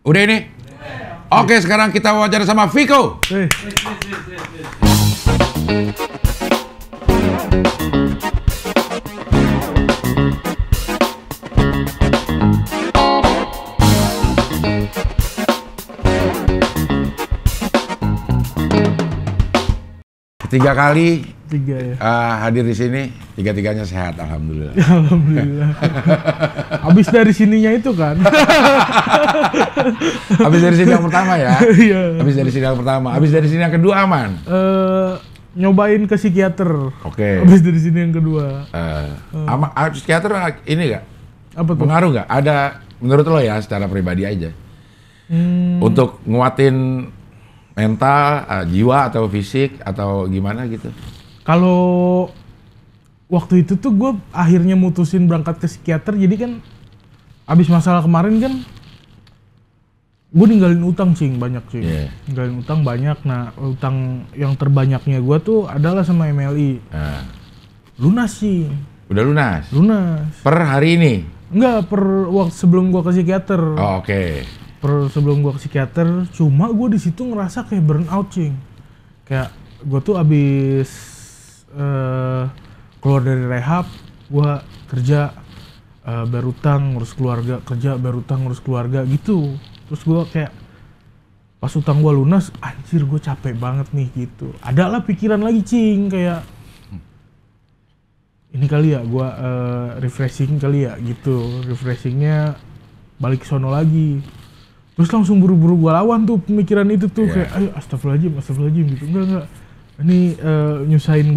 Udah ini? Oke, sekarang kita wawancara sama Viko. Tiga kali ya. Hadir di sini, tiga-tiganya sehat, alhamdulillah. Alhamdulillah. Habis dari sininya itu kan. Habis dari sini yang pertama ya. Iya. Habis dari sini yang pertama, habis dari sini yang kedua aman. Nyobain ke psikiater. Oke. Habis dari sini yang kedua. Psikiater ini nggak? Apa tuh? Pengaruh nggak? Ada menurut lo ya, secara pribadi aja. Untuk nguatin mental, jiwa atau fisik atau gimana gitu? Kalau waktu itu tuh gue akhirnya mutusin berangkat ke psikiater, jadi kan abis masalah kemarin kan gue ninggalin utang banyak sih. Yeah. Ninggalin utang banyak. Nah, utang yang terbanyaknya gue tuh adalah sama MLI. Lunas sih. Udah lunas? Lunas. Per hari ini? Enggak, per waktu sebelum gue ke psikiater. Oh, oke. Sebelum gua ke psikiater, cuma gua di situ ngerasa kayak burnout, kayak gua tuh abis keluar dari rehab, gua kerja berutang ngurus keluarga, kerja berutang ngurus keluarga gitu. Terus gua kayak pas utang gua lunas, anjir gua capek banget nih gitu. Adalah pikiran lagi kayak ini kali ya gua refreshing kali ya gitu. Refreshingnya balik ke sono lagi. Terus langsung buru-buru gue lawan tuh pemikiran itu tuh, kayak ayo astagfirullahaladzim gitu. Enggak. Ini nyusahin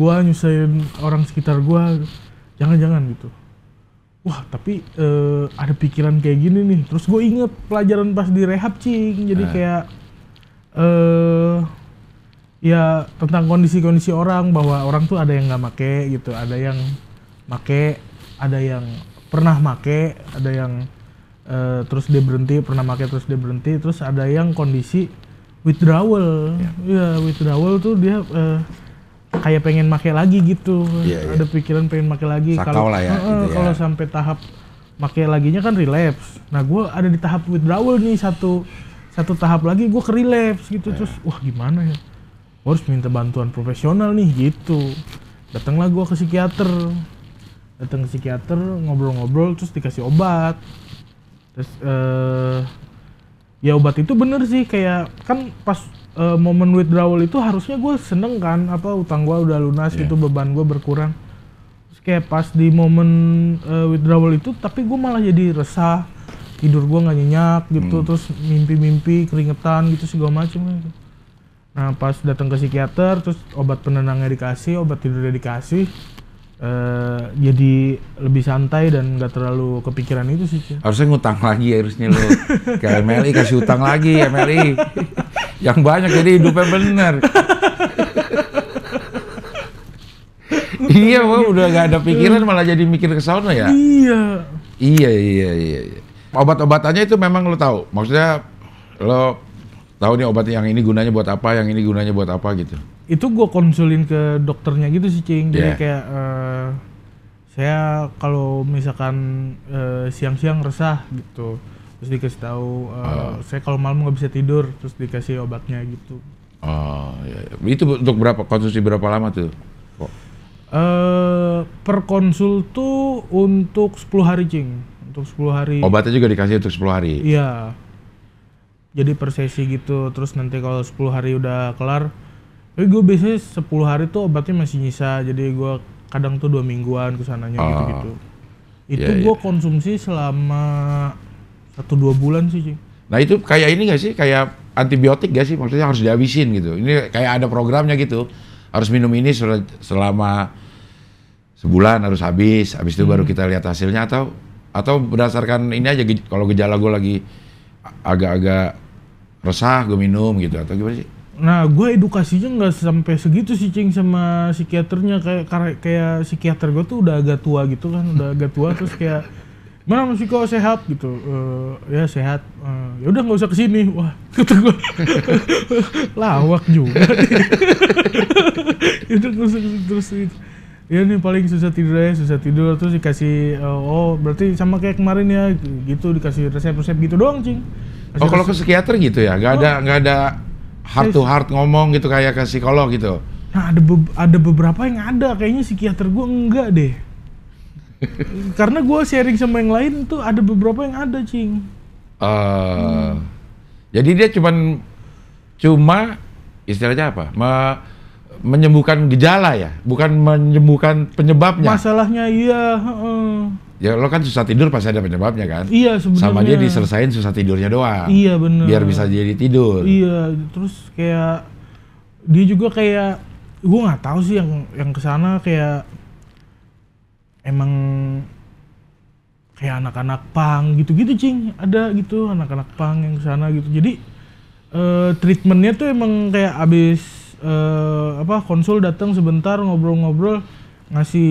orang sekitar gue, jangan gitu. Wah, tapi ada pikiran kayak gini nih. Terus gue inget pelajaran pas di rehab, Jadi kayak ya tentang kondisi-kondisi orang, bahwa orang tuh ada yang nggak make gitu, ada yang make, ada yang pernah make, ada yang terus dia berhenti, pernah pakai terus dia berhenti, terus ada yang kondisi withdrawal. Iya, withdrawal tuh dia kayak pengen pakai lagi gitu. Ada pikiran pengen pakai lagi. Sakau lah ya. Kalau sampai tahap pakai laginya kan relapse. Nah, gue ada di tahap withdrawal nih, satu tahap lagi gue ke relapse gitu. Terus wah gimana ya? Gue harus minta bantuan profesional nih gitu. Datanglah gue ke psikiater. Ngobrol-ngobrol terus dikasih obat. Terus ya obat itu bener sih, kayak kan pas momen withdrawal itu harusnya gue seneng kan, utang gue udah lunas gitu, beban gue berkurang. Terus kayak pas di momen withdrawal itu, tapi gue malah jadi resah, tidur gue nggak nyenyak gitu, terus mimpi-mimpi keringetan gitu segala macem gitu. Nah pas datang ke psikiater, terus obat penenangnya dikasih, obat tidurnya dikasih. Jadi lebih santai dan nggak terlalu kepikiran itu sih. Harusnya ngutang lagi harusnya lo. Kayak MLI kasih utang lagi MLI. Yang banyak jadi hidupnya bener. Iya, udah gak ada pikiran malah jadi mikir ke sono ya. Iya. Obat-obatannya itu memang lo tahu. Maksudnya lo tahu nih obat yang ini gunanya buat apa, yang ini gunanya buat apa gitu. Itu gue konsulin ke dokternya gitu sih, Jadi kayak saya kalau misalkan siang-siang resah gitu, terus dikasih tahu saya kalau malam nggak bisa tidur, terus dikasih obatnya gitu. Oh iya. Itu untuk konsumsi berapa lama tuh? Per konsul tuh untuk 10 hari, Untuk 10 hari. Obatnya juga dikasih untuk 10 hari? Iya. Jadi per sesi gitu, terus nanti kalau 10 hari udah kelar, gue biasanya 10 hari tuh obatnya masih nyisa, jadi gue kadang tuh 2 mingguan kesananya gitu-gitu. Itu gue konsumsi selama 1-2 bulan sih, Nah itu kayak ini gak sih, kayak antibiotik gak sih? Maksudnya harus dihabisin gitu. Ini kayak ada programnya gitu, harus minum ini selama sebulan harus habis itu baru kita lihat hasilnya, atau berdasarkan ini aja, kalau gejala gue lagi agak-agak resah gue minum gitu, atau gimana sih? Nah, gue edukasinya nggak sampai segitu sih, sama psikiaternya. Kayak psikiater gue tuh udah agak tua gitu kan, terus kayak mana masih kok sehat gitu, ya sehat, ya udah nggak usah kesini. Wah, kata gue lawak juga. Ya udah nggak usah terus. Ya nih paling susah tidur terus dikasih berarti sama kayak kemarin ya gitu, dikasih resep gitu doang, Oh kalau ke psikiater gitu ya, nggak ada heart to heart ngomong gitu kayak ke psikolog gitu. Nah ada beberapa yang ada, kayaknya psikiater gue enggak deh. Karena gue sharing sama yang lain tuh ada beberapa yang ada, Cing. Jadi dia cuma istilahnya apa? Menyembuhkan gejala ya, bukan menyembuhkan penyebabnya. Masalahnya iya. Ya lo kan susah tidur pasti ada penyebabnya kan? Iya sebenarnya. Sama dia diselesain susah tidurnya doang. Iya benar. Biar bisa jadi tidur. Iya, terus kayak dia juga kayak gue nggak tahu sih yang kesana kayak emang kayak anak-anak pang gitu-gitu, Cing. Ada gitu anak-anak pang yang kesana gitu. Jadi treatmentnya tuh emang kayak abis konsul datang sebentar ngobrol-ngobrol, ngasih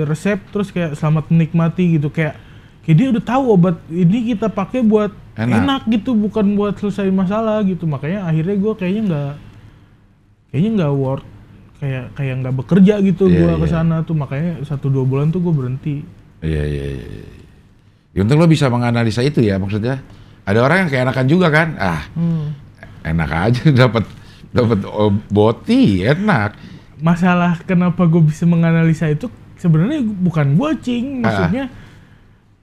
resep, terus kayak selamat menikmati gitu, kayak dia udah tahu obat ini kita pakai buat enak gitu, bukan buat selesai masalah gitu. Makanya akhirnya gue kayaknya nggak worth, kayak nggak bekerja gitu. Gue kesana tuh makanya 1-2 bulan tuh gue berhenti. Iya. Ya untung lo bisa menganalisa itu ya, maksudnya ada orang yang kayak enakan juga kan, enak aja dapat boti enak. Masalah kenapa gue bisa menganalisa itu sebenarnya bukan gue, Cing. Maksudnya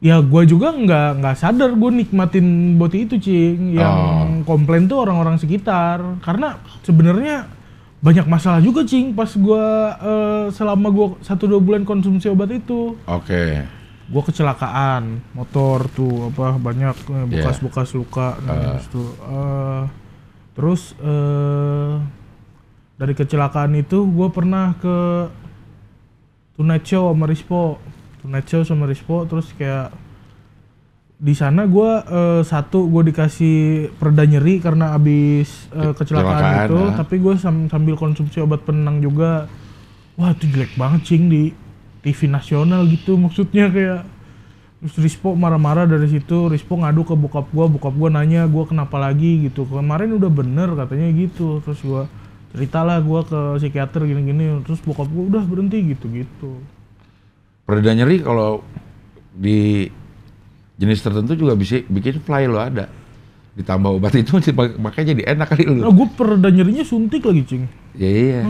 ya gue juga nggak sadar gue nikmatin boti itu, Cing. Yang komplain tuh orang-orang sekitar. Karena sebenarnya banyak masalah juga, Cing, pas gue selama gue 1-2 bulan konsumsi obat itu. Oke. Gue kecelakaan motor tuh banyak bekas-bekas luka terus dari kecelakaan itu gue pernah ke Tonight Show sama Rispo, terus kayak di sana gue gue dikasih pereda nyeri karena abis kecelakaan itu, tapi gue sambil konsumsi obat penenang juga. Wah itu jelek banget, Cing, di TV nasional gitu, maksudnya kayak. Terus Rispo marah-marah dari situ. Rispo ngadu ke bokap gue nanya gue kenapa lagi gitu, kemarin udah bener katanya gitu. Terus gue ceritalah gue ke psikiater gini-gini, terus bokap gue udah berhenti gitu. Pereda nyeri kalau di jenis tertentu juga bisa bikin fly lo ada. Ditambah obat itu makanya jadi enak kali lo. Nah, gue pereda nyerinya suntik lagi, Cing. Iya.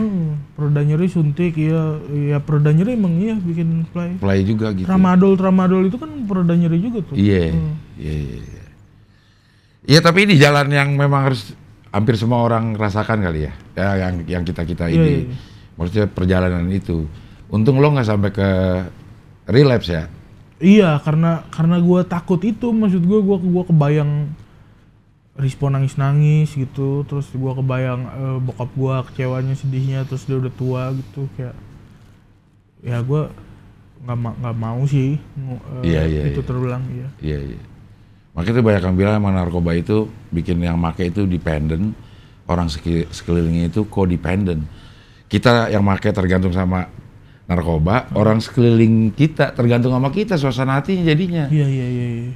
Pereda nyeri suntik, iya pereda nyeri emang iya bikin fly. Fly juga gitu. Tramadol itu kan pereda nyeri juga tuh. Iya. Iya tapi ini jalan yang memang harus hampir semua orang rasakan kali ya. Yang kita ini. Iya. Maksudnya perjalanan itu. Untung lo nggak sampai ke relapse ya. Iya, karena gue takut itu, maksud gue kebayang Rispo nangis gitu, terus gue kebayang bokap gue kecewanya, sedihnya, terus dia udah tua gitu, kayak ya gue nggak mau sih itu terulang. Iya. Makanya tuh banyak yang bilang emang narkoba itu bikin yang make itu dependent, orang sekelilingnya itu codependent. Kita yang make tergantung sama narkoba, orang sekeliling kita tergantung sama kita, suasana hatinya jadinya. Iya.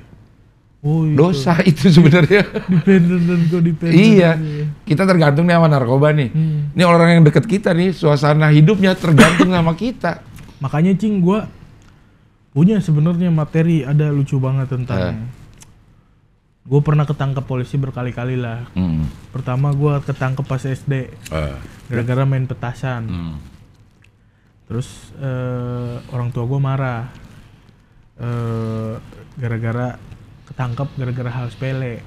Oh, itu. Dosa itu sebenarnya. Dependent dan codependent. Iya. Kita tergantung nih sama narkoba nih. Ini orang yang deket kita nih, suasana hidupnya tergantung sama kita. Makanya, Cing, gue punya sebenarnya materi ada lucu banget tentang. Gue pernah ketangkep polisi berkali-kali lah. Pertama gue ketangkep pas SD, gara-gara main petasan. Terus orang tua gue marah, gara-gara ketangkep gara-gara hal sepele.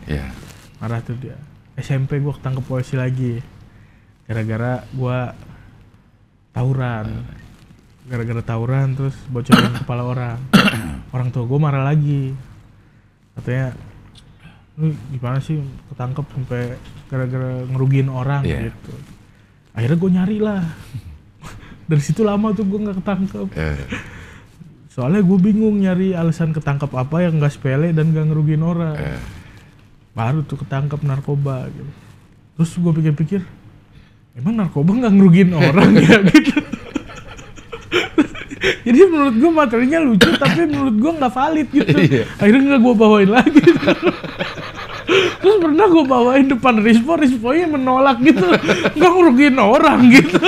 Marah tuh dia. SMP gue ketangkep polisi lagi gara-gara gue tawuran. Gara-gara tawuran terus bocorin kepala orang. Orang tua gue marah lagi, katanya lu gimana sih ketangkep sampai gara-gara ngerugiin orang gitu. Akhirnya gue nyari lah. Dari situ lama tuh gue nggak ketangkep. Soalnya gue bingung nyari alasan ketangkep apa yang gak sepele dan gak ngerugiin orang. Baru tuh ketangkep narkoba gitu. Terus gue pikir-pikir, emang narkoba gak ngerugiin orang ya gitu. Jadi menurut gue materinya lucu, tapi menurut gue gak valid gitu. Akhirnya gak gue bawain lagi. Terus pernah gue bawain depan Rispo-nya menolak gitu. Gak ngerugiin orang gitu.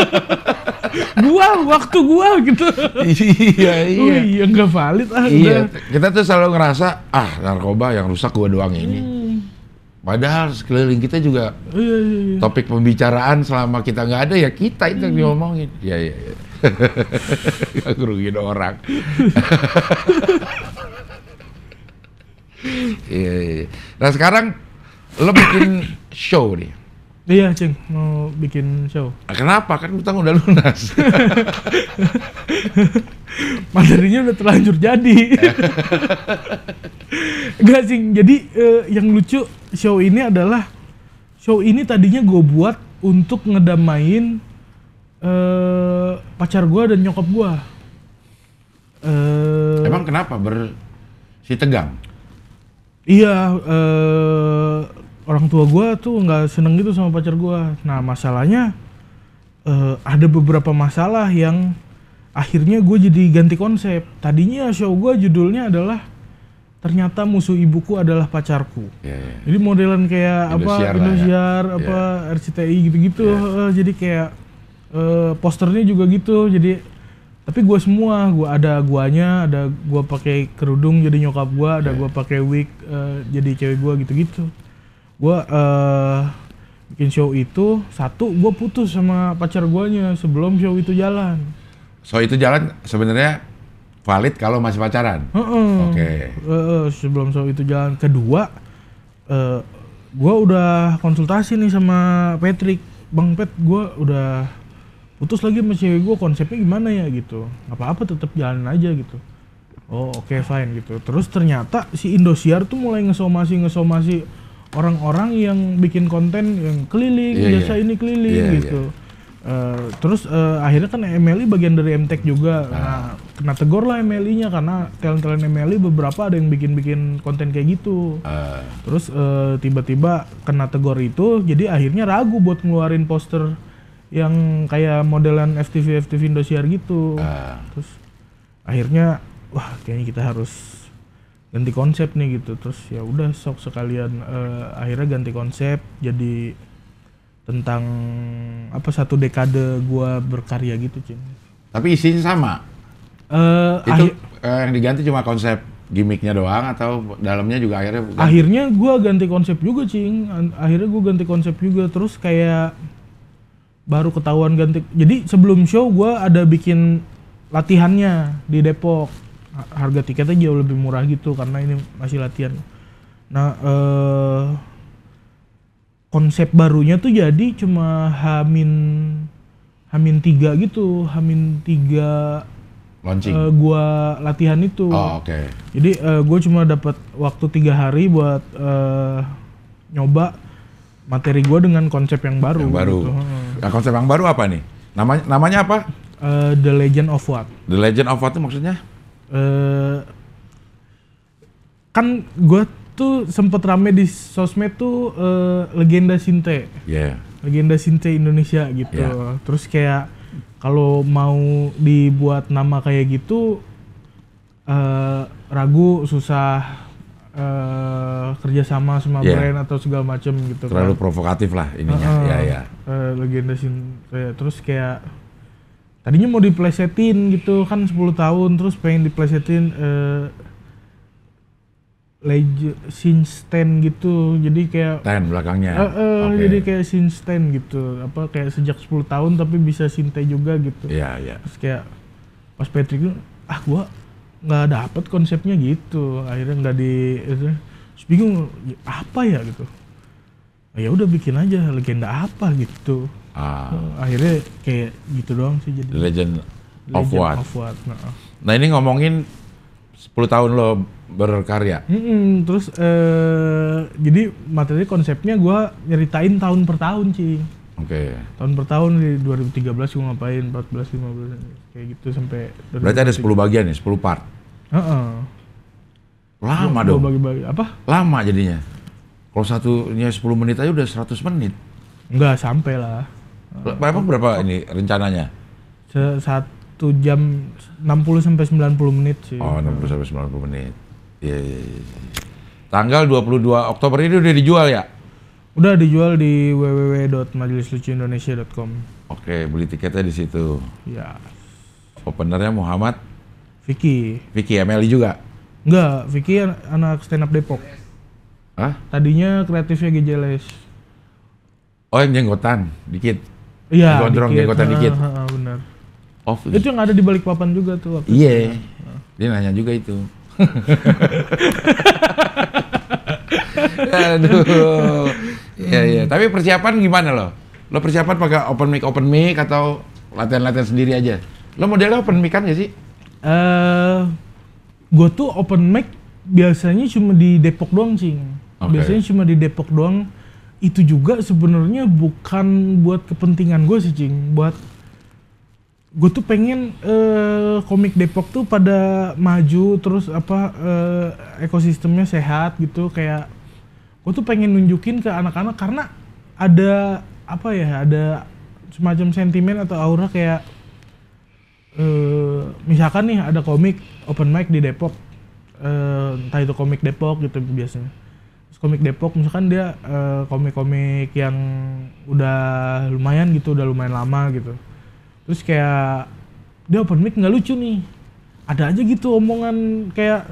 Waktu gua gitu. Iya nggak valid Iya. Kita tuh selalu ngerasa narkoba yang rusak gua doang ini. Padahal sekeliling kita juga Iya. topik pembicaraan selama kita nggak ada ya kita itu yang diomongin. Iya. Gak ngerugiin orang. Iya. Nah sekarang lo bikin show nih. Iya, Cing, mau bikin show. Kenapa? Kan utang udah lunas. Materinya udah terlanjur jadi. Enggak, Cing. Jadi yang lucu show ini tadinya gue buat untuk ngedamain pacar gue dan nyokap gue. Emang kenapa si tegang? Iya, orang tua gue tuh nggak seneng gitu sama pacar gue. Nah masalahnya ada beberapa masalah yang akhirnya gue jadi ganti konsep. Tadinya show gue judulnya adalah ternyata musuh ibuku adalah pacarku. Yeah. Jadi modelan kayak Indosiar, RCTI gitu-gitu. Jadi kayak posternya juga gitu. Jadi tapi gue semua, gue ada guanya, ada gue pakai kerudung jadi nyokap gue, ada gue pakai wig jadi cewek gue gitu-gitu. Gue bikin show itu, gue putus sama pacar guanya sebelum show itu jalan. So itu jalan sebenarnya valid kalau masih pacaran? Oke. Sebelum show itu jalan. Kedua, gue udah konsultasi nih sama Patrick. Bang Pet, gue udah putus lagi sama cewek gue, konsepnya gimana ya gitu. Gak apa-apa, tetap jalan aja gitu. Oh oke, fine gitu. Terus ternyata si Indosiar tuh mulai ngesomasi orang-orang yang bikin konten yang keliling, ini keliling gitu. Terus akhirnya kan MLI bagian dari MTech juga. Nah, kena tegor lah MLI-nya karena talent-talent MLI beberapa ada yang bikin konten kayak gitu. Terus tiba-tiba kena tegor itu, jadi akhirnya ragu buat ngeluarin poster yang kayak modelan FTV Indosiar gitu. Terus akhirnya wah kayaknya kita harus ganti konsep nih gitu. Terus ya udah sok sekalian akhirnya ganti konsep jadi tentang satu dekade gua berkarya gitu, Cing. Tapi isinya sama. Itu yang diganti cuma konsep gimmicknya doang atau dalamnya juga akhirnya ganti? Akhirnya gua ganti konsep juga, Cing. Akhirnya gua ganti konsep juga, terus kayak baru ketahuan ganti. Jadi sebelum show gua ada bikin latihannya di Depok. Harga tiketnya jauh lebih murah gitu karena ini masih latihan. Nah, konsep barunya tuh jadi cuma Hamin 3 gitu, Hamin 3 launching. Gua latihan itu. Oh, oke. Jadi gue cuma dapat waktu 3 hari buat nyoba materi gue dengan konsep yang baru. Gitu. Nah, konsep yang baru apa nih? Namanya apa? The Legend of What. The Legend of What itu maksudnya? Kan gue tuh sempet rame di sosmed tuh legenda Sinte. Legenda Sinte Indonesia gitu. Terus kayak kalau mau dibuat nama kayak gitu ragu, susah kerjasama sama brand atau segala macem gitu. Terlalu provokatif lah ininya. Legenda Sinte. Terus kayak tadinya mau diplesetin gitu kan 10 tahun, terus pengen diplesetin Sinsten gitu, jadi kayak Ten belakangnya. Jadi kayak Sinsten gitu, kayak sejak 10 tahun tapi bisa Sinte juga gitu. Terus kayak pas Patrick itu, gua nggak dapet konsepnya gitu, akhirnya nggak terus bingung apa ya gitu. Ya udah bikin aja legenda apa gitu. Akhirnya kayak gitu doang sih jadi. Legend of What. Nah ini ngomongin 10 tahun lo berkarya. Terus jadi materi konsepnya gue nyeritain tahun per tahun, Cing. Tahun per tahun di 2013 gue ngapain, 14, 15 kayak gitu sampai. Berarti ada 10 bagian ya, 10 part. Lama dong. Bagi-bagi apa? Lama jadinya. Kalau satunya 10 menit aja udah 100 menit. Enggak sampai lah. Emang berapa ini rencananya? 1 jam 60 sampai 90 menit sih. Oh, 60 sampai 90 menit. Iya. Tanggal 22 Oktober ini udah dijual ya? Udah dijual di www.majelislucuindonesia.com. Oke, beli tiketnya di situ. Ya. Openernya Muhammad Vicky MLI juga? Enggak, Vicky anak stand up Depok. Hah? Tadinya kreatifnya Gejeles. Oh yang jenggotan dikit. Iya, Gondrong jenggotan dikit. Benar. Oh, Itu yang ada di Balikpapan juga tuh waktu iya. itu. Dia nanya juga itu. Aduh. Iya. Tapi persiapan gimana lo? Lo persiapan pakai open mic atau latihan-latihan sendiri aja? Lo modelnya open mic kan gak sih? Gue tuh open mic biasanya cuma di Depok doang, Cing. Okay. Biasanya cuma di Depok doang. Itu juga sebenarnya bukan buat kepentingan gue sih, Cing. Buat gue tuh pengen komik Depok tuh pada maju, terus ekosistemnya sehat gitu. Kayak gue tuh pengen nunjukin ke anak-anak karena ada ada semacam sentimen atau aura kayak misalkan nih ada komik open mic di Depok, entah itu komik Depok gitu biasanya. Terus komik Depok misalkan dia komik-komik yang udah lumayan lama gitu. Terus kayak dia open mic nggak lucu nih, ada aja gitu omongan kayak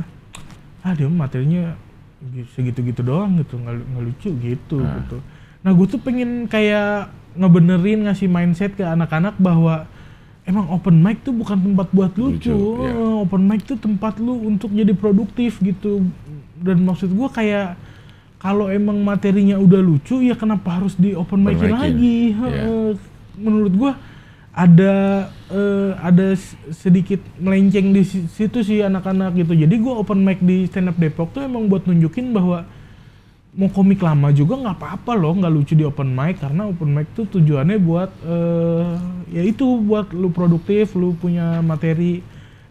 dia materinya segitu-gitu doang gitu, nggak lucu gitu. Nah gue tuh pengen kayak ngebenerin, ngasih mindset ke anak-anak bahwa emang open mic tuh bukan tempat buat lucu. Ya. Open mic tuh tempat lu untuk jadi produktif gitu. Dan maksud gue kayak kalau emang materinya udah lucu ya kenapa harus di open mic-in lagi? Yeah. Menurut gue ada sedikit melenceng di situ sih anak-anak gitu. Jadi gue open mic di stand up Depok tuh emang buat nunjukin bahwa mau komik lama juga nggak apa-apa loh, nggak lucu di open mic, karena open mic tuh tujuannya buat ya itu buat lu produktif, lu punya materi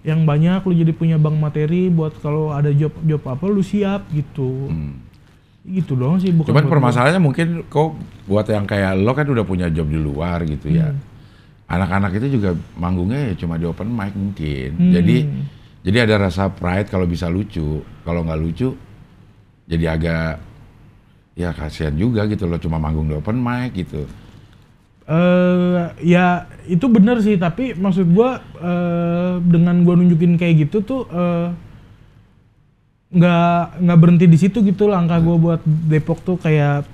yang banyak, lu jadi punya bank materi buat kalau ada job apa lu siap gitu. Gitu doang sih. Bukan cuman permasalahannya mungkin kok buat yang kayak lo kan udah punya job di luar gitu ya. Anak-anak itu juga manggungnya ya cuma di open mic mungkin. Jadi ada rasa pride kalau bisa lucu. Kalau nggak lucu jadi agak ya kasihan juga gitu loh, cuma manggung di open mic gitu. Ya itu bener sih, tapi maksud gua dengan gua nunjukin kayak gitu tuh nggak berhenti di situ gitu. Langkah gua buat Depok tuh kayak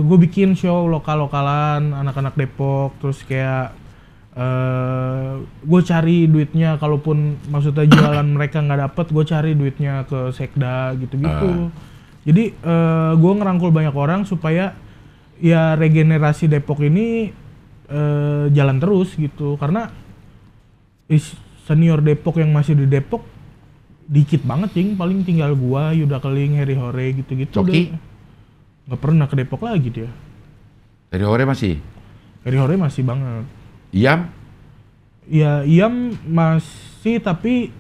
gua bikin show lokal-lokalan anak-anak Depok, terus kayak gue cari duitnya, kalaupun maksudnya jualan mereka nggak dapet, gue cari duitnya ke sekda gitu-gitu. Jadi gue ngerangkul banyak orang supaya ya regenerasi Depok ini jalan terus gitu, karena senior Depok yang masih di Depok dikit banget, Cing. Paling tinggal gua, Yuda Keling, Heri Hore gitu-gitu. Coki? Nggak pernah ke Depok lagi dia. Heri Hore masih? Heri Hore masih banget. Iyam? Ya Iyam masih, tapi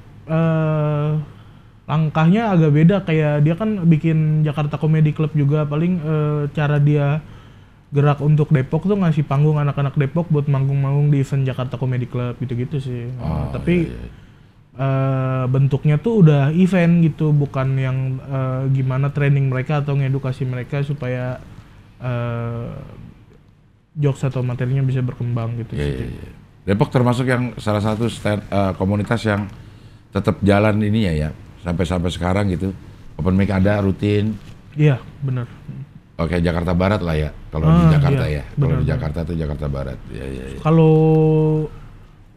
langkahnya agak beda. Kayak dia kan bikin Jakarta Comedy Club juga. Paling cara dia gerak untuk Depok tuh ngasih panggung anak-anak Depok buat manggung-manggung di event Jakarta Comedy Club gitu-gitu sih. Tapi bentuknya tuh udah event gitu, bukan yang gimana training mereka atau ngedukasi mereka supaya jokes atau materinya bisa berkembang gitu. Depok termasuk yang salah satu komunitas yang tetap jalan ini ya sampai sekarang gitu. Open mic ada rutin. Iya, benar. Oke, Jakarta Barat lah ya. Kalau di Jakarta ya. Kalau di Jakarta tuh Jakarta Barat. Iya. Kalau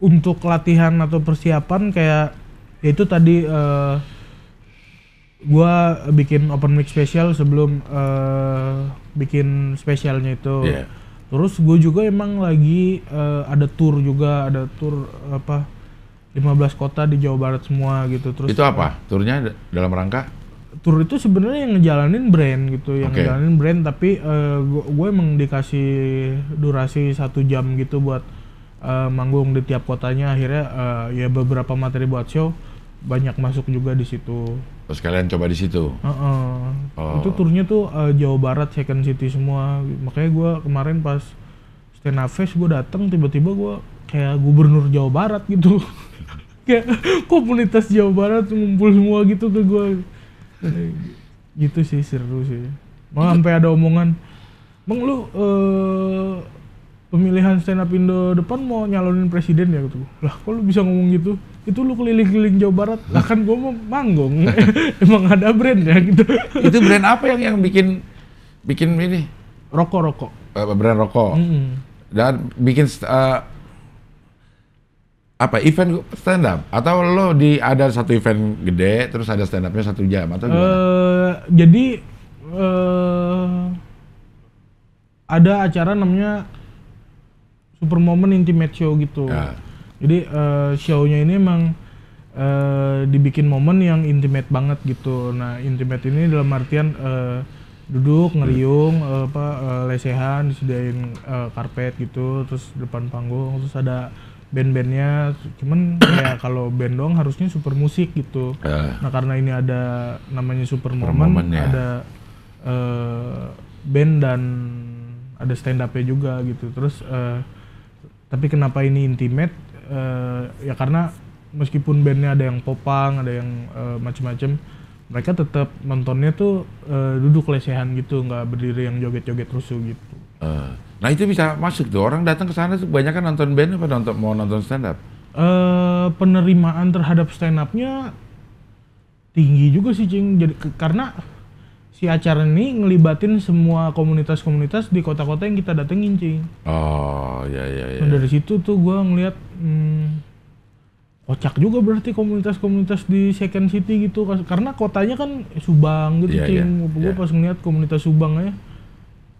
untuk latihan atau persiapan kayak ya itu tadi gua bikin open mic spesial sebelum bikin spesialnya itu. Yeah. Terus gue juga emang lagi ada tour 15 kota di Jawa Barat semua gitu. Terus itu apa? Turnya dalam rangka? Tour itu sebenarnya yang ngejalanin brand gitu, ngejalanin brand, tapi gue emang dikasih durasi 1 jam gitu buat manggung di tiap kotanya. Akhirnya ya beberapa materi buat show banyak masuk juga di situ. Terus kalian coba di situ? Itu turnya tuh Jawa Barat, Second City semua. Makanya gue kemarin pas Stand Up Fest gue datang, tiba-tiba gue kayak gubernur Jawa Barat gitu. Kayak komunitas Jawa Barat ngumpul semua gitu ke gue. Gitu sih, seru sih. Malah sampai ada omongan, "Bang lu pemilihan stand up Indo depan mau nyalonin presiden ya gitu. Lah kok lu bisa ngomong gitu? Itu lu keliling-keliling Jawa Barat. Lah kan gua mau manggung. Emang ada brand ya gitu. Itu brand apa yang bikin ini? Rokok. Brand rokok. Dan bikin apa event stand up atau lo ada satu event gede terus ada stand upnya 1 jam atau gimana? Jadi ada acara namanya Super Moment Intimate Show gitu. Ya. Jadi show-nya ini emang dibikin momen yang intimate banget gitu. Nah, intimate ini dalam artian duduk ngeriung, lesehan, disediain karpet gitu, terus depan panggung, terus ada band-bandnya. Cuman kayak kalau band doang harusnya super musik gitu. Nah, karena ini ada namanya Super Moment, ya. ada band dan ada stand up-nya juga gitu. Terus tapi kenapa ini intimate? Ya karena meskipun bandnya ada yang popang, ada yang macem-macem, mereka tetap nontonnya tuh duduk lesehan gitu, nggak berdiri yang joget-joget rusuh gitu. Nah itu bisa masuk tuh, orang datang ke sana tuh banyak kan nonton band apa mau nonton stand up? Penerimaan terhadap stand up-nya tinggi juga sih Cing, jadi karena si acara ini ngelibatin semua komunitas-komunitas di kota-kota yang kita datengin Cing. Oh ya. Nah, dari situ tuh gua ngeliat kocak juga berarti komunitas-komunitas di Second City gitu, karena kotanya kan Subang gitu Cing. Gua pas ngeliat komunitas Subang aja,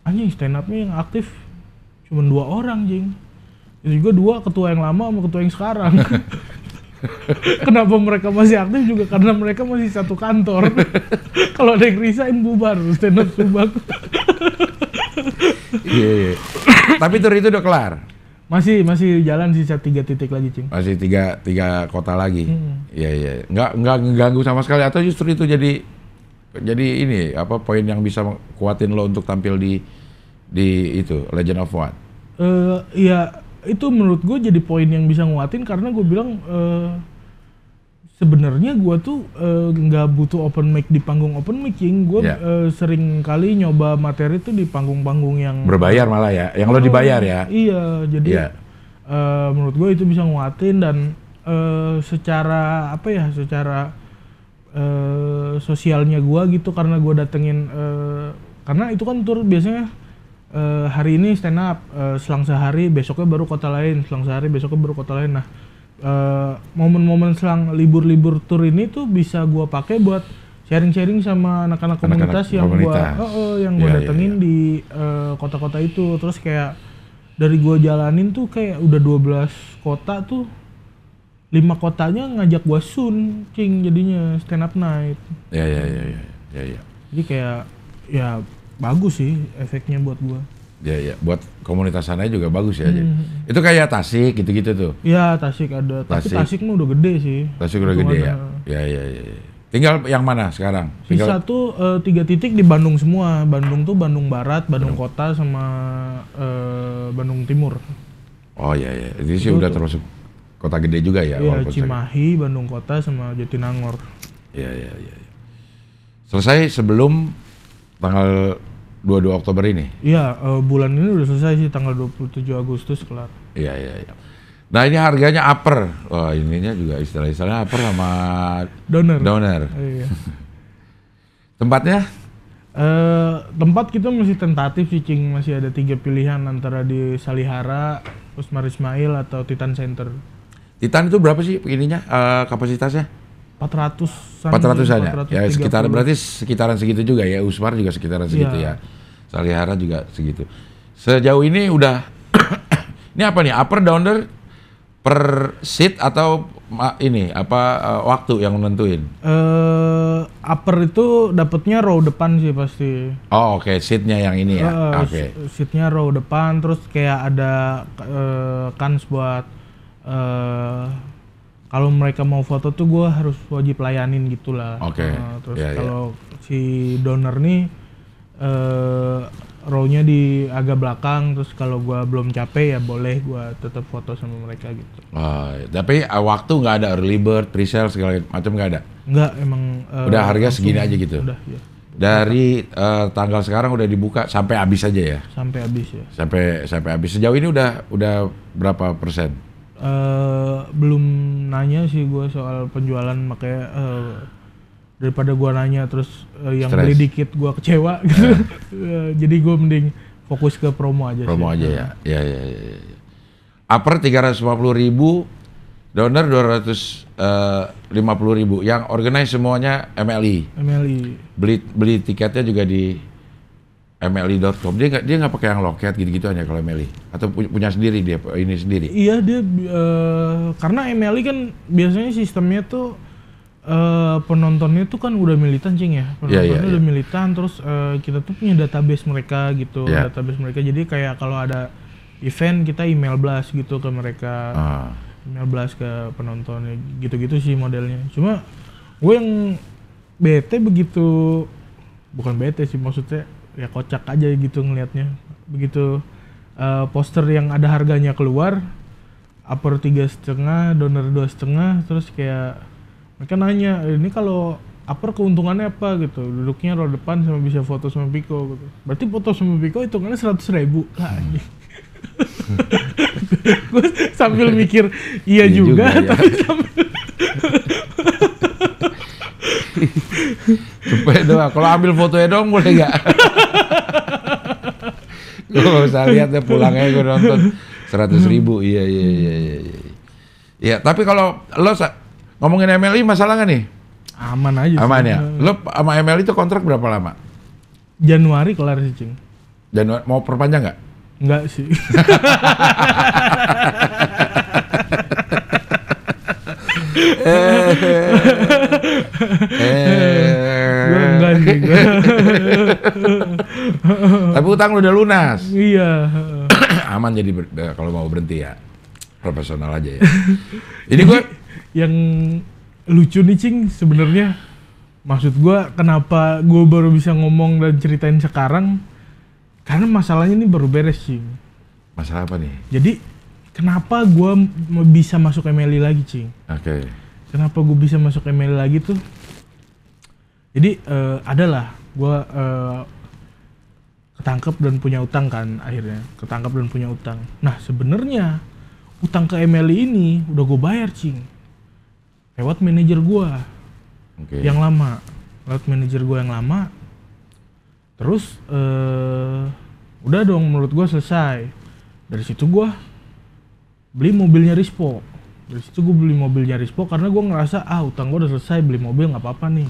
anjing stand up-nya yang aktif cuma 2 orang Cing. Itu juga 2 ketua yang lama sama ketua yang sekarang. Kenapa mereka masih aktif juga karena mereka masih satu kantor. Kalau ada yang resign bubar stand up Subang. Iya. Tapi tur itu udah kelar. Masih jalan sisa 3 titik lagi Cing. Masih tiga kota lagi. Iya. Nggak ngeganggu sama sekali atau justru itu jadi ini apa poin yang bisa kuatin lo untuk tampil di itu Legend of What? Iya. Itu menurut gue jadi poin yang bisa nguatin karena gue bilang sebenarnya gue tuh nggak butuh open mic di panggung open mic, gue sering kali nyoba materi tuh di panggung-panggung yang berbayar malah ya, yang lo dibayar ya. Iya, jadi menurut gue itu bisa nguatin dan secara sosialnya gue gitu karena gue datengin karena itu kan tur biasanya hari ini stand up, selang sehari besoknya baru kota lain, selang sehari besoknya baru kota lain. Nah, momen-momen selang libur-libur tur ini tuh bisa gua pakai buat sharing-sharing sama anak-anak komunitas yang gua datengin di kota-kota itu. Terus kayak dari gua jalanin tuh kayak udah 12 kota tuh 5 kotanya ngajak gua Cing jadinya stand up night. Iya. Jadi kayak ya bagus sih efeknya buat gua. Ya, buat komunitas sana juga bagus ya. Itu kayak Tasik gitu-gitu tuh. Iya, Tasik ada. Tapi Tasik mah udah gede sih. Tasik udah gede ya. Ya. Tinggal yang mana sekarang? Sisa tuh 3 titik di Bandung semua. Bandung tuh Bandung Barat, Bandung Kota sama Bandung Timur. Oh iya. Jadi sih udah termasuk kota gede juga ya. Iya, Cimahi, Bandung Kota sama Jatinangor. Iya. Selesai sebelum tanggal 22 Oktober ini? Iya, bulan ini udah selesai sih, tanggal 27 Agustus kelar. Iya. Nah ini harganya upper. Wah ininya juga istilah-istilahnya upper sama downer. Iya. Tempatnya? Tempat kita masih tentatif sih Cing, masih ada 3 pilihan antara di Salihara, Usmar Ismail atau Titan Center. Titan itu berapa sih ininya kapasitasnya? 400-an ya berarti sekitaran segitu juga ya. Usmar juga sekitaran segitu ya. Salihara juga segitu. Sejauh ini udah ini apa nih, upper downer per seat atau ini waktu yang menentuin? Upper itu dapetnya row depan sih pasti. Oh oke. Seatnya yang ini ya. Oke. Seatnya row depan, terus kayak ada kans buat kalau mereka mau foto tuh gue harus wajib layanin gitulah. Oke. Terus kalau si donor nih row-nya di agak belakang, terus kalau gue belum capek ya boleh gue tetap foto sama mereka gitu. Tapi waktu nggak ada early bird, pre-sale segala macam nggak ada? Nggak, emang udah harga segini aja gitu? Udah, ya. Dari tanggal sekarang udah dibuka sampai habis aja ya? Sampai habis ya. Sampai habis. Sejauh ini udah berapa persen? Belum nanya sih gue soal penjualan, makanya daripada gue nanya terus yang Stress. beli dikit gue kecewa gitu. Jadi gue mending fokus ke promo aja Promo sih. aja ya. Ya. Upper 350.000, donor 250.000. Yang organize semuanya MLI. MLI. Beli tiketnya juga di mli.com. Dia nggak pakai yang loket gitu-gitu hanya kalau MLI, atau punya sendiri dia ini sendiri. Iya dia karena MLI kan biasanya sistemnya tuh penontonnya tuh kan udah militan Cing ya. Penontonnya udah militan, terus kita tuh punya database mereka gitu. Database mereka, jadi kayak kalau ada event kita email blast gitu ke mereka. Email blast ke penontonnya gitu-gitu sih modelnya. Cuma gue yang bete begitu, bukan bete sih maksudnya, ya kocak aja gitu ngelihatnya. Begitu poster yang ada harganya keluar, upper 3,5, donor 2,5, terus kayak mereka nanya, ini kalau upper keuntungannya apa gitu, duduknya row depan sama bisa foto sama Piko gitu. Berarti foto sama Piko hitungannya 100.000 lah. Gue sambil mikir iya juga tapi ya. Sambil Cepet doang. Kalau ambil fotonya dong boleh nggak? Gue nggak usah lihat ya, pulangnya gue nonton 100.000. Iya. Ya, tapi kalau lo ngomongin MLI masalah nggak nih? Aman aja. Aman ya. Lo sama MLI itu kontrak berapa lama? Januari kelar sih Cing. Januari mau perpanjang nggak? Enggak sih. Enggak sih. Tapi utang lu udah lunas. Iya. Aman jadi kalau mau berhenti ya profesional aja ya. Ini gue yang lucu nih Cing sebenarnya, maksud gue kenapa gue baru bisa ngomong dan ceritain sekarang, karena masalahnya ini baru beres Cing. Masalah apa nih? Jadi kenapa gue bisa masuk MLI lagi Cing? Oke. Kenapa gue bisa masuk MLI lagi tuh? Jadi adalah gue ketangkep dan punya utang kan akhirnya. Ketangkep dan punya utang. Nah sebenarnya utang ke MLI ini udah gue bayar Cing. Lewat manajer gue yang lama. Lewat manajer gue yang lama. Terus udah dong menurut gue selesai. Dari situ gue beli mobilnya Rispo. Dari situ gue beli mobilnya Rispo karena gue ngerasa utang gue udah selesai, beli mobil nggak apa-apa nih.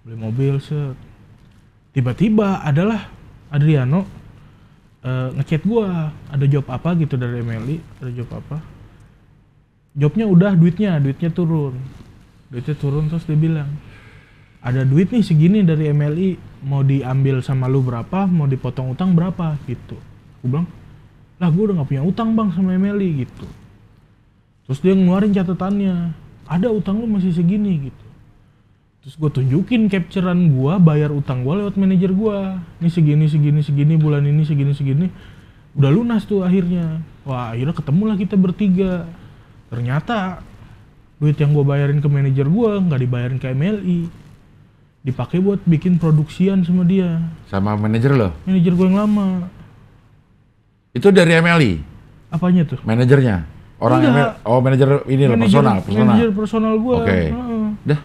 Beli mobil set. Tiba-tiba adalah Adriano ngechat gue, ada job apa gitu dari MLI, ada job apa. Jobnya udah, duitnya turun. Duitnya turun terus dia bilang, ada duit nih segini dari MLI, mau diambil sama lu berapa, mau dipotong utang berapa gitu. Gue bilang, lah gue udah gak punya utang bang sama MLI gitu. Terus dia ngeluarin catatannya, ada utang lu masih segini gitu. Terus gue tunjukin capturean gue, bayar utang gue lewat manajer gue. Ini segini, bulan ini segini. Udah lunas tuh akhirnya. Wah akhirnya ketemulah kita bertiga. Ternyata duit yang gue bayarin ke manajer gue gak dibayarin ke MLI. Dipakai buat bikin produksian sama dia. Sama manajer lo? Manajer gue yang lama. Itu dari MLI? Apanya tuh? Manajernya? Orang MLI? Oh manajer ini loh, personal. Manajer personal gue. Oke. Dah.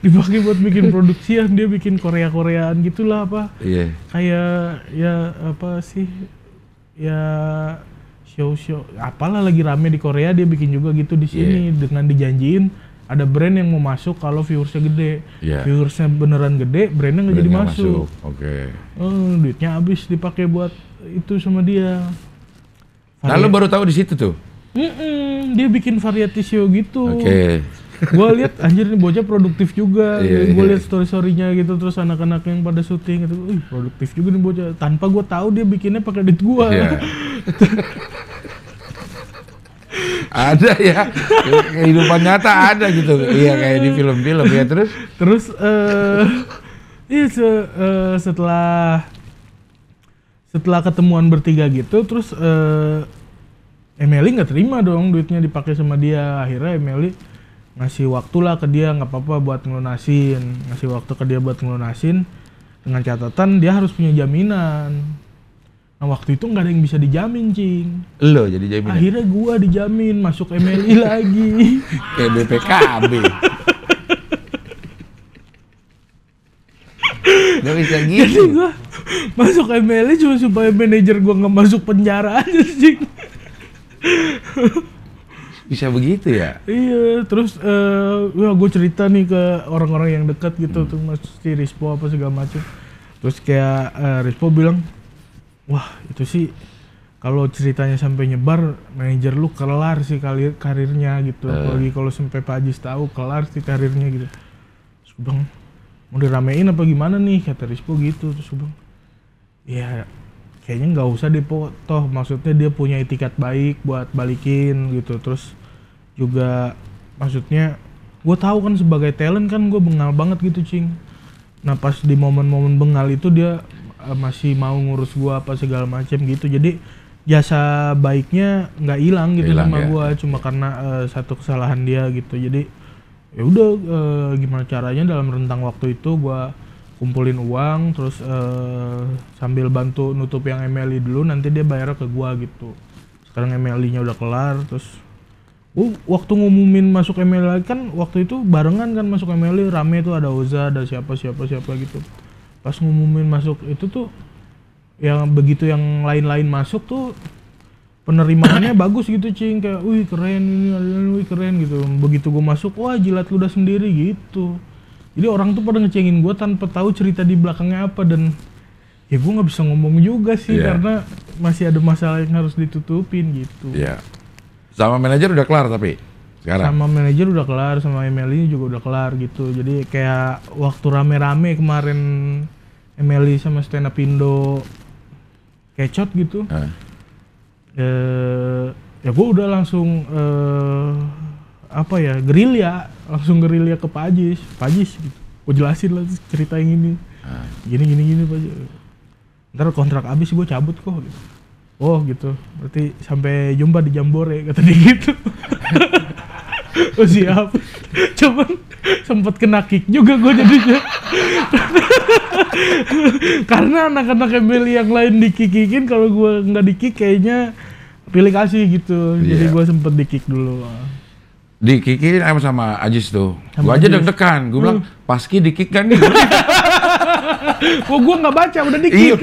Dipakai buat bikin produksian, dia bikin Korea-Koreaan gitulah apa. Iya. Kayak ya apa sih? Ya show apalah lagi rame di Korea, dia bikin juga gitu di sini dengan dijanjiin ada brand yang mau masuk kalau viewersnya gede. Viewersnya beneran gede, brandnya nggak jadi masuk. Oke. Duitnya habis dipakai buat itu sama dia. Nah lo baru tahu di situ tuh? Dia bikin variety show gitu. Oke. Gue lihat anjir nih bocah produktif juga. Gue lihat story-storynya gitu, terus anak-anak yang pada syuting gitu, produktif juga nih bocah. Tanpa gue tahu dia bikinnya pakai duit gue. Ada ya, kehidupan nyata ada gitu. Iya kayak di film-film ya. Terus setelah ketemuan bertiga gitu, terus MLI nggak terima dong duitnya dipakai sama dia. Akhirnya MLI ngasih waktu lah ke dia, nggak apa-apa buat ngelunasin, ngasih waktu ke dia buat ngelunasin dengan catatan dia harus punya jaminan. Nah waktu itu nggak ada yang bisa dijamin, Cing. Lo jadi jaminan? Akhirnya gua dijamin masuk MLI lagi. Kayak BPKB. Gak bisa gitu. Jadi gua masuk MLI cuma supaya manajer gua nggak masuk penjara aja, Cing. Bisa begitu ya? Iya, terus ya gue cerita nih ke orang-orang yang dekat gitu tuh, Mas si Rispo apa segala macam. Terus kayak Rispo bilang, wah itu sih kalau ceritanya sampai nyebar, manajer lu kelar sih karirnya gitu. Apalagi kalau sampai Pak Ajis tahu, kelar sih karirnya gitu. Terus gue bilang, mau diramein apa gimana nih, kata Rispo gitu. Terus gue bilang, ya kayaknya nggak usah deh Po, toh maksudnya dia punya etikat baik buat balikin gitu. Terus juga maksudnya gue tahu kan sebagai talent kan gue bengal banget gitu, Cing. Nah pas di momen-momen bengal itu dia masih mau ngurus gue apa segala macam gitu. Jadi jasa baiknya nggak hilang gitu sama gue, cuma karena satu kesalahan dia gitu. Jadi ya udah gimana caranya dalam rentang waktu itu gue kumpulin uang, terus sambil bantu nutup yang MLI dulu, nanti dia bayar ke gua gitu. Sekarang MLI-nya udah kelar, terus waktu ngumumin masuk MLI kan waktu itu barengan kan masuk MLI, rame tuh, ada Oza, ada siapa gitu. Pas ngumumin masuk itu tuh, yang begitu yang lain-lain masuk tuh penerimaannya bagus gitu, Cing, kayak wih keren ini, wih keren gitu. Begitu gua masuk, wah jilat ludah sendiri gitu. Jadi orang tuh pada ngecengin gue tanpa tahu cerita di belakangnya apa, dan ya gue nggak bisa ngomong juga sih karena masih ada masalah yang harus ditutupin gitu. Iya. Sama manajer udah kelar tapi sekarang? Sama manajer udah kelar, sama MLI juga udah kelar gitu. Jadi kayak waktu rame-rame kemarin MLI sama Stand Up Indo kecot gitu. Ya gue udah langsung langsung gerilya ke Pak Ajis gitu. Gue jelasin lah cerita yang ini. Gini Pak Ajis. Ntar kontrak habis gue cabut kok gitu. Oh gitu. Berarti sampai jumpa di Jambore kata dia gitu. Oh siap. Cuman sempet kena kick juga gue jadinya. Karena anak-anak MLI yang lain di-kick-kickin, kalau gue nggak di-kick kayaknya pilih kasih gitu. Jadi gue sempet di-kick dulu. Di-kickin sama Ajis tuh. Gue aja deg-degan. Gue bilang, Paski di-kick kan nih? Oh gue nggak baca, udah di-kick.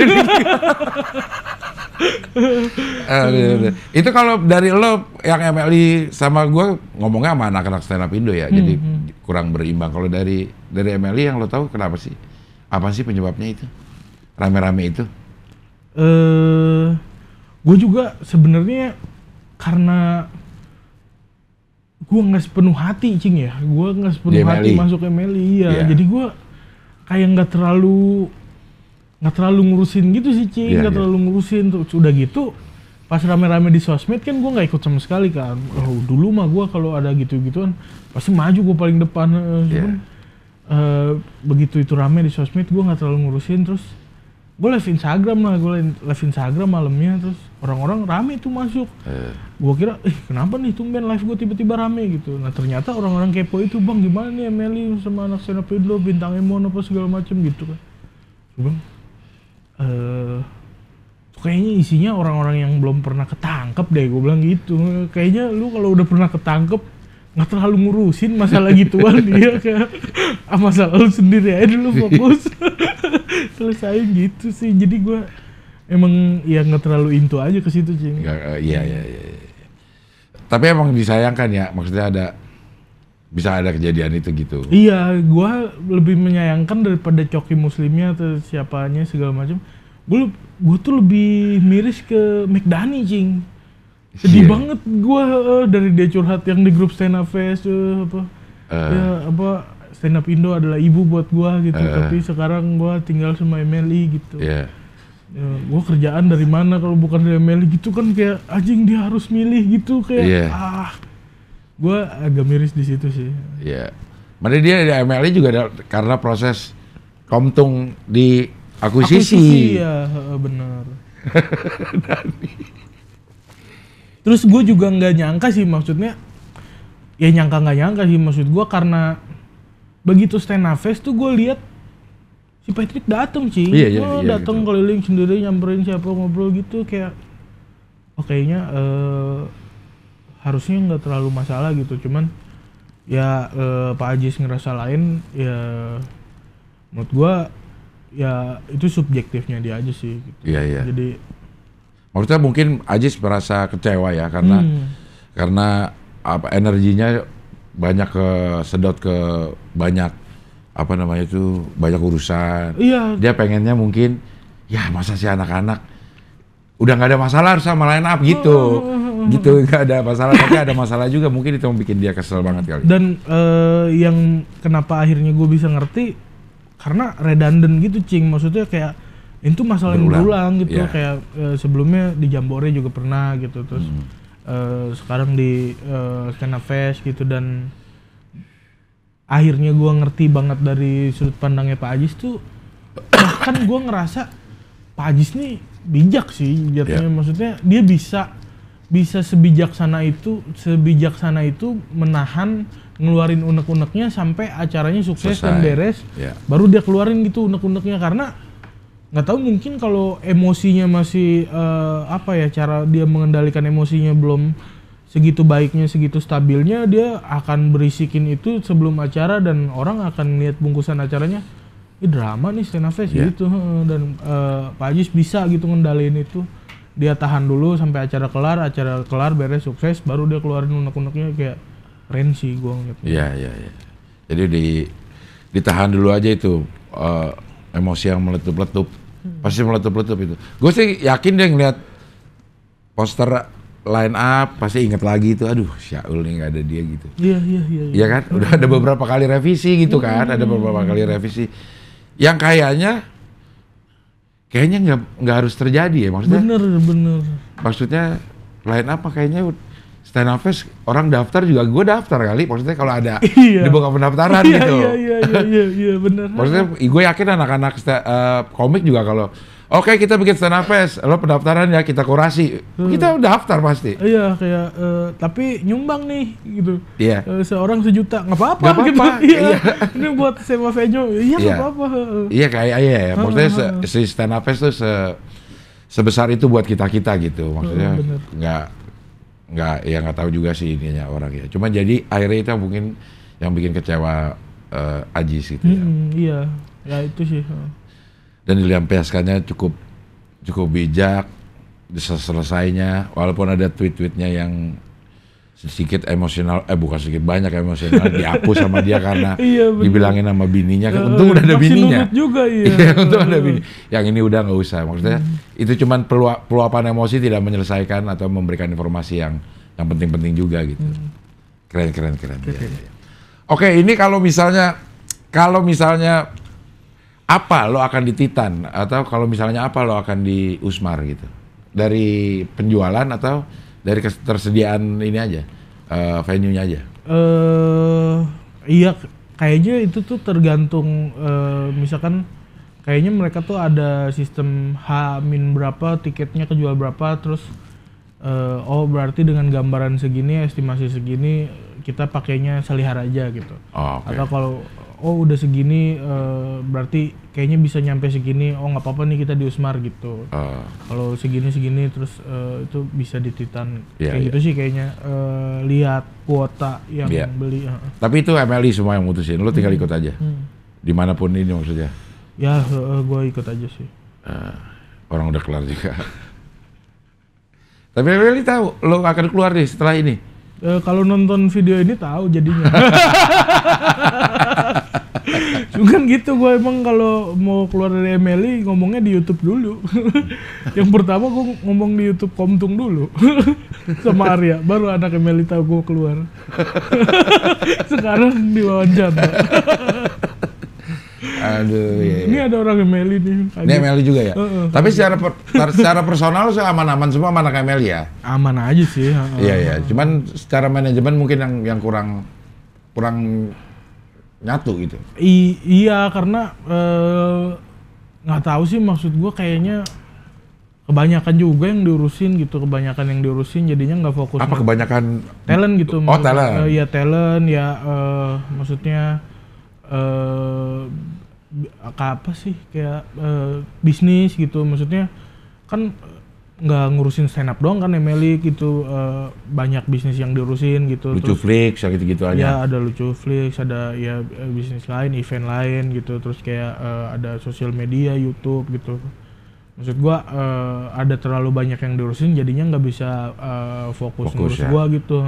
Itu kalau dari lo yang MLI sama gue ngomongnya sama anak-anak Stand Up Indo ya, jadi kurang berimbang. Kalau dari MLI yang lo tahu kenapa sih? Apa sih penyebabnya itu? Rame-rame itu? Gue juga sebenarnya karena gue nggak sepenuh hati, Cing ya. Gue nggak sepenuh hati masuk MLI ya. Jadi gue kayak nggak terlalu ngurusin gitu sih, Cing. Nggak terlalu ngurusin. Terus udah gitu pas rame-rame di sosmed kan gue nggak ikut sama sekali kan. Oh, dulu mah gue kalau ada gitu-gituan pasti maju gue paling depan. Begitu itu rame di sosmed gue nggak terlalu ngurusin. Terus gue live Instagram malamnya, terus orang-orang rame tuh masuk. Gue kira, kenapa nih tumben live gue tiba-tiba rame gitu. Nah ternyata orang-orang kepo itu, bang gimana nih MLI sama anak Stand Up Indo, bintang Emon apa segala macem gitu kan. Bang, kayaknya isinya orang-orang yang belum pernah ketangkep deh, gue bilang gitu. Kayaknya lu kalau udah pernah ketangkep nggak terlalu ngurusin masalah gituan. Dia kayak masalah lu sendiri aja dulu, fokus. Selesain gitu sih. Jadi gue emang ya nggak terlalu into aja ke situ, Cing. Iya. Tapi emang disayangkan ya, maksudnya bisa ada kejadian itu gitu. Iya, gue lebih menyayangkan daripada Coki Muslimnya atau siapanya segala macam. Gue tuh lebih miris ke McDani, Cing. Sedih banget gue dari dia curhat yang di grup Stand Up Fest Stand Up Indo adalah ibu buat gue gitu. Tapi sekarang gue tinggal sama MLI gitu. Gue kerjaan dari mana kalau bukan dari MLI gitu kan, kayak anjing dia harus milih gitu kayak gue agak miris di situ sih. Mana dia di MLI juga karena proses Komtung di akuisisi. Iya benar. Terus gue juga nggak nyangka sih, maksudnya ya nyangka nggak nyangka sih, maksud gue karena begitu Stenavest tuh gue lihat si Patrick dateng sih, dateng gitu. Keliling sendiri nyamperin siapa ngobrol gitu, kayak kayaknya harusnya nggak terlalu masalah gitu, cuman ya Pak Ajis ngerasa lain, ya menurut gue ya itu subjektifnya dia aja sih gitu. Iya. Jadi maksudnya mungkin Ajis merasa kecewa ya karena apa energinya banyak sedot ke banyak banyak urusan. Iya. Dia pengennya mungkin ya masa sih anak-anak udah nggak ada masalah sama line up gitu. Gitu nggak ada masalah, tapi ada masalah juga, mungkin itu yang bikin dia kesel banget kali. Dan yang kenapa akhirnya gue bisa ngerti karena redundant gitu Cing, maksudnya kayak itu masalah yang berulang gitu, kayak sebelumnya di Jambore juga pernah gitu, terus sekarang di Stenavest gitu, dan akhirnya gue ngerti banget dari sudut pandangnya Pak Ajis tuh, bahkan gue ngerasa Pak Ajis nih bijak sih jatuhnya, maksudnya dia bisa sebijaksana itu menahan, ngeluarin unek-uneknya sampai acaranya sukses dan beres, baru dia keluarin gitu unek-uneknya, karena nggak tahu mungkin kalau emosinya masih cara dia mengendalikan emosinya belum segitu baiknya, segitu stabilnya, dia akan berisikin itu sebelum acara dan orang akan lihat bungkusan acaranya, ini drama nih Stenavest gitu, dan Pak Ajis bisa gitu ngendaliin itu. Dia tahan dulu sampai acara kelar beres sukses, baru dia keluarin unek-uneknya, kayak keren sih gua ngeliatnya. Iya. Jadi ditahan dulu aja itu emosi yang meletup-letup. Pasti meletup-letup itu. Gue sih yakin dia ngeliat poster line up pasti inget lagi itu, aduh Syaul nih nggak ada dia gitu. Iya. Iya kan? Udah ada beberapa kali revisi gitu kan, ada beberapa kali revisi. Yang kayaknya nggak harus terjadi ya, maksudnya. Bener. Maksudnya line up kayaknya Stenavest orang daftar juga, gue daftar kali, maksudnya kalau ada dibuka pendaftaran gitu. Iya bener. Maksudnya gue yakin anak-anak komik juga kalau oke, kita bikin Stenavest, lo pendaftaran ya kita kurasi, kita daftar pasti. Iya, kayak tapi nyumbang nih gitu. Iya. Seorang 1 juta, nggak apa-apa gitu. Iya. Ini buat sewa venue, nggak apa-apa. Iya kayak ya. Maksudnya si Stenavest tuh sebesar itu buat kita gitu. Maksudnya nggak tahu juga sih ininya orang ya. Cuma jadi akhirnya itu mungkin yang bikin kecewa Ajis gitu ya. Iya, ya itu sih. Dan dilampiaskannya cukup bijak, selesainya, walaupun ada tweet-tweetnya yang sedikit emosional, bukan sedikit, banyak emosional, dihapus sama dia karena dibilangin sama bininya, untung udah ada bininya. Juga, untung ada bini. Yang ini udah nggak usah, maksudnya itu cuman peluapan emosi, tidak menyelesaikan atau memberikan informasi yang penting-penting juga gitu. Keren. Ya. Oke, ini kalau misalnya apa lo akan di Titan, atau kalau misalnya apa lo akan di Usmar gitu, dari penjualan atau dari ketersediaan ini aja, venue-nya aja? Iya, kayaknya itu tuh tergantung, misalkan kayaknya mereka tuh ada sistem H- berapa tiketnya kejual berapa, terus berarti dengan gambaran segini, estimasi segini, kita pakainya Salihar aja gitu. Atau kalau udah segini, berarti kayaknya bisa nyampe segini, nggak apa-apa nih kita di Usmar gitu. Kalau segini terus itu bisa di Titan. Gitu sih kayaknya, lihat kuota yang beli. Tapi itu MLI semua yang mutusin, lo tinggal ikut aja. Dimanapun ini maksudnya. Ya, gue ikut aja sih. Orang udah kelar juga. Tapi MLI tahu lo akan keluar nih setelah ini. Kalau nonton video ini tahu jadinya. Cuman gitu, gue emang kalau mau keluar dari MLI ngomongnya di YouTube dulu. Yang pertama gue ngomong di YouTube Komtung dulu sama Arya, baru anak MLI tahu gue keluar. Sekarang diwawancara. Aduh, ini ada orang MLI nih. Ini MLI juga ya? Tapi secara personal aman-aman semua sama anak MLI ya? Aman aja sih. Iya. Cuman secara manajemen mungkin yang kurang nyatu gitu. Iya, karena nggak tahu sih, maksud gue kayaknya kebanyakan juga yang diurusin gitu, jadinya nggak fokus. Apa kebanyakan? Talent gitu. Oh, talent. Ya talent ya, maksudnya apa sih kayak bisnis gitu, maksudnya kan nggak ngurusin stand up doang kan Emily gitu, banyak bisnis yang diurusin gitu. Lucu Flix ya gitu-gitu aja. Ya ada Lucu Flix, ada ya bisnis lain, event lain gitu, terus kayak ada sosial media, YouTube gitu. Maksud gua ada terlalu banyak yang diurusin jadinya nggak bisa fokus ngurus ya. gua gitu.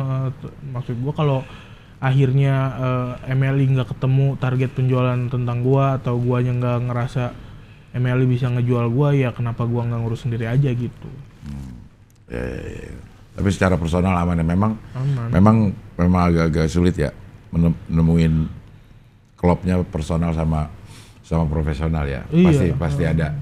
Maksud gua kalau akhirnya MLI nggak ketemu target penjualan tentang gua, atau guanya nggak ngerasa MLI bisa ngejual gua, ya kenapa gua nggak ngurus sendiri aja gitu. Tapi secara personal aman ya, memang Aman. memang agak-agak sulit ya menemuin klubnya personal sama profesional ya. Iya. Pasti ada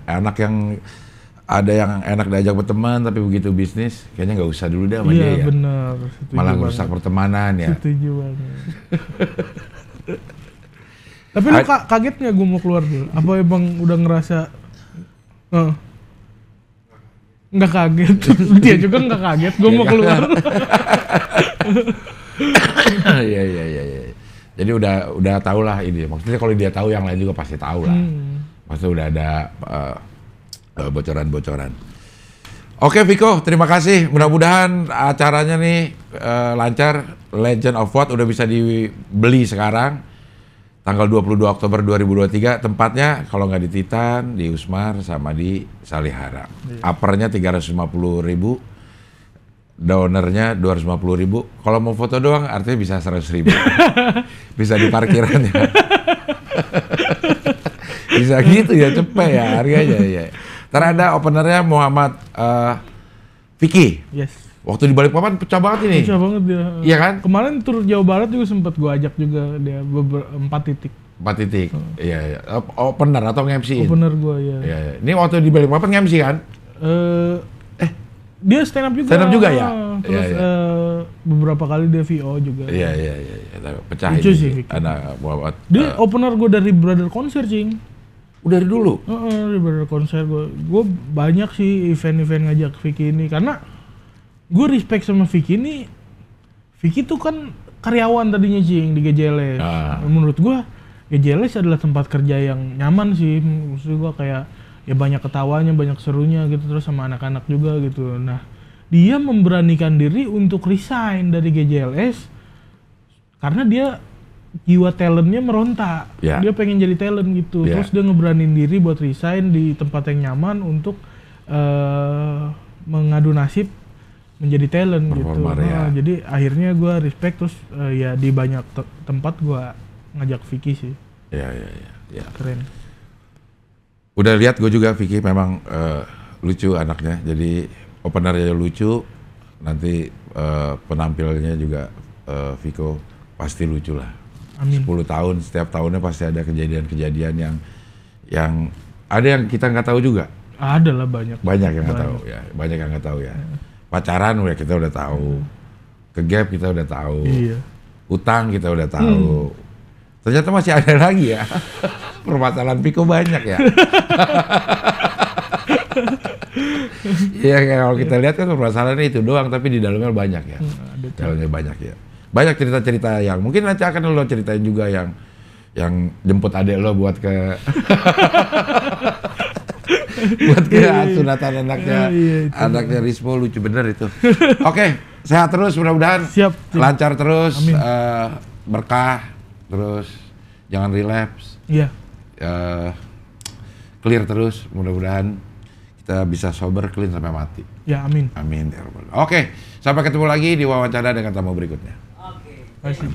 yang enak diajak berteman, tapi begitu bisnis kayaknya nggak usah dulu deh sama dia ya. Iya benar. Malah merusak pertemanan ya. Setuju banget. Tapi lu kaget nggak gue mau keluar dulu? Apa emang udah ngerasa nggak kaget? Dia juga nggak kaget gue mau keluar. Iya. Jadi udah tahu lah ini. Maksudnya kalau dia tahu yang lain juga pasti tahu lah. Maksudnya udah ada bocoran-bocoran. Oke Viko, terima kasih. Mudah-mudahan acaranya nih lancar. Legend of What udah bisa dibeli sekarang. Tanggal 22 Oktober 2023. Tempatnya kalau nggak di Titan, di Usmar, sama di Salihara. Uppernya 350.000. Donernya 250.000. Kalau mau foto doang artinya bisa 100.000. Bisa di parkiran ya. Bisa gitu ya, cepet ya harganya ya. Ntar ada openernya Muhammad Vicky. Yes. Waktu di Balikpapan pecah banget ini. Pecah banget dia. Iya kan? Kemarin tur Jawa Barat juga sempat gua ajak juga dia 4 titik. 4 titik. Iya. Opener atau nge-MC-in? Opener gua ya. Iya. Ini waktu di Balikpapan nge-MC kan? Dia stand up juga. Stand up juga ya? Terus beberapa kali dia VO juga. Iya. Pecah lucu ini. Sih, Ada Muhammad. Dia opener gue dari Brother Konser, Cing. Udah dari dulu? Dari Brother Konser gue banyak sih event-event ngajak Vicky ini, karena gue respect sama Vicky ini. Vicky tuh kan karyawan tadinya, Cing, di GJLS. Menurut gue GJLS adalah tempat kerja yang nyaman sih. Maksud gue kayak ya banyak ketawanya, banyak serunya gitu, terus sama anak-anak juga gitu. Nah, dia memberanikan diri untuk resign dari GJLS karena dia jiwa talentnya meronta. Dia pengen jadi talent gitu. Terus dia ngeberanin diri buat resign di tempat yang nyaman untuk mengadu nasib menjadi talent gitu. Jadi akhirnya gue respect, terus ya di banyak tempat gue ngajak Vicky sih. Iya. Keren. Udah lihat gue juga Vicky memang lucu anaknya. Jadi openernya lucu, nanti penampilnya juga Viko pasti lucu lah. Amin. 10 tahun, setiap tahunnya pasti ada kejadian-kejadian yang ada yang kita nggak tahu juga. Ada lah banyak. Banyak yang nggak tahu ya, banyak yang nggak tahu ya. Pacaran kita udah tahu, ke gap kita udah tahu, utang kita udah tahu. Ternyata masih ada lagi ya. Permasalahan Viko banyak ya. Iya, kalau kita lihat kan permasalahannya itu doang, tapi di dalamnya banyak ya. Dalamnya banyak ya. Banyak cerita-cerita yang mungkin nanti akan lo ceritain juga yang jemput adek lo buat ke sunatan anaknya Rispo, lucu bener itu. Oke, sehat terus mudah-mudahan. Siap. Lancar terus, berkah terus, jangan relapse. Iya. Clear terus, mudah-mudahan kita bisa sober clean sampai mati. Ya, amin. Amin ya rabbal. Oke, sampai ketemu lagi di wawancara dengan tamu berikutnya. Oke.